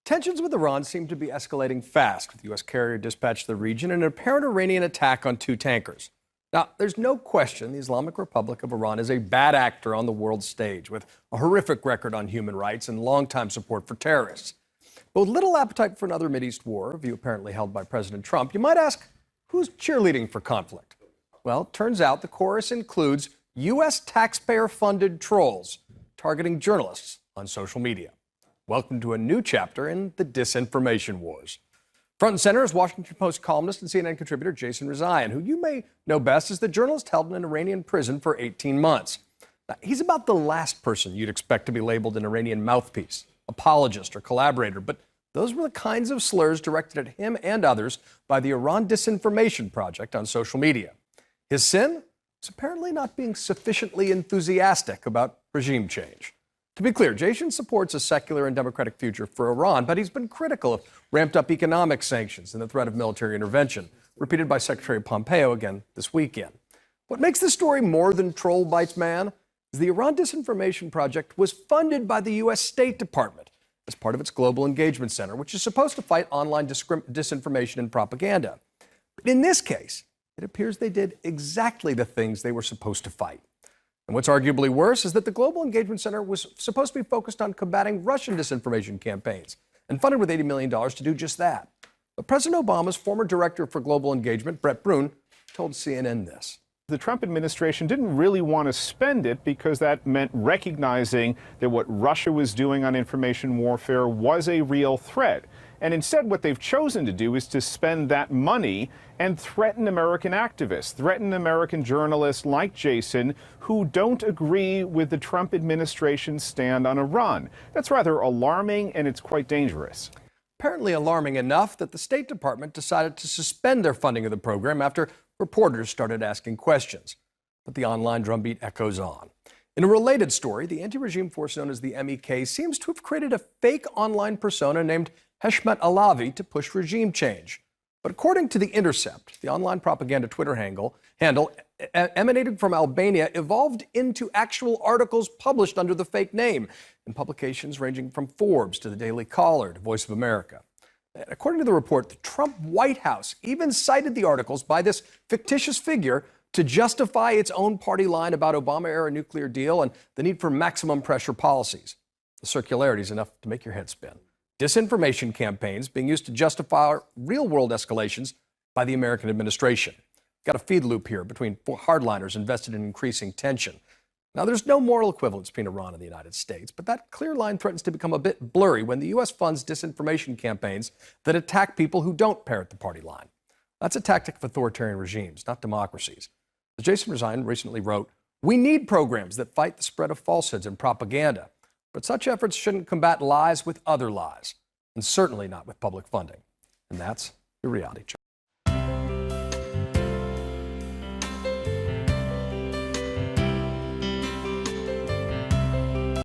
Tensions with Iran seem to be escalating fast, with U.S. carrier dispatched to the region and an apparent Iranian attack on two tankers. Now, there's no question the Islamic Republic of Iran is a bad actor on the world stage, with a horrific record on human rights and longtime support for terrorists. But with little appetite for another Mideast war, a view apparently held by President Trump, you might ask, who's cheerleading for conflict? Well, it turns out the chorus includes U.S. taxpayer-funded trolls targeting journalists on social media. Welcome to a new chapter in the disinformation wars. Front and center is Washington Post columnist and CNN contributor Jason Rezaian, who you may know best as the journalist held in an Iranian prison for 18 months. Now, he's about the last person you'd expect to be labeled an Iranian mouthpiece, apologist, or collaborator, but those were the kinds of slurs directed at him and others by the Iran Disinformation Project on social media. His sin is apparently not being sufficiently enthusiastic about regime change. To be clear, Jason supports a secular and democratic future for Iran, but he's been critical of ramped-up economic sanctions and the threat of military intervention, repeated by Secretary Pompeo again this weekend. What makes this story more than troll bites man is the Iran Disinformation Project was funded by the U.S. State Department as part of its Global Engagement Center, which is supposed to fight online disinformation and propaganda. But in this case, it appears they did exactly the things they were supposed to fight. And what's arguably worse is that the Global Engagement Center was supposed to be focused on combating Russian disinformation campaigns and funded with $80 million to do just that. But President Obama's former director for global engagement, Brett Bruen, told CNN this. The Trump administration didn't really want to spend it because that meant recognizing that what Russia was doing on information warfare was a real threat. And instead, what they've chosen to do is to spend that money and threaten American activists, threaten American journalists like Jason who don't agree with the Trump administration's stand on Iran. That's rather alarming, and it's quite dangerous. Apparently alarming enough that the State Department decided to suspend their funding of the program after reporters started asking questions. But the online drumbeat echoes on. In a related story, the anti-regime force known as the MEK seems to have created a fake online persona named Heshmet Alavi to push regime change. But according to The Intercept, the online propaganda Twitter handle emanated from Albania evolved into actual articles published under the fake name in publications ranging from Forbes to the Daily Caller to Voice of America. And according to the report, the Trump White House even cited the articles by this fictitious figure to justify its own party line about Obama-era nuclear deal and the need for maximum pressure policies. The circularity is enough to make your head spin. Disinformation campaigns being used to justify real-world escalations by the American administration. Got a feed loop here between hardliners invested in increasing tension. Now, there's no moral equivalence between Iran and the United States, but that clear line threatens to become a bit blurry when the U.S. funds disinformation campaigns that attack people who don't parrot the party line. That's a tactic of authoritarian regimes, not democracies. As Jason Rezaian recently wrote, "We need programs that fight the spread of falsehoods and propaganda. But such efforts shouldn't combat lies with other lies, and certainly not with public funding." And that's the reality check.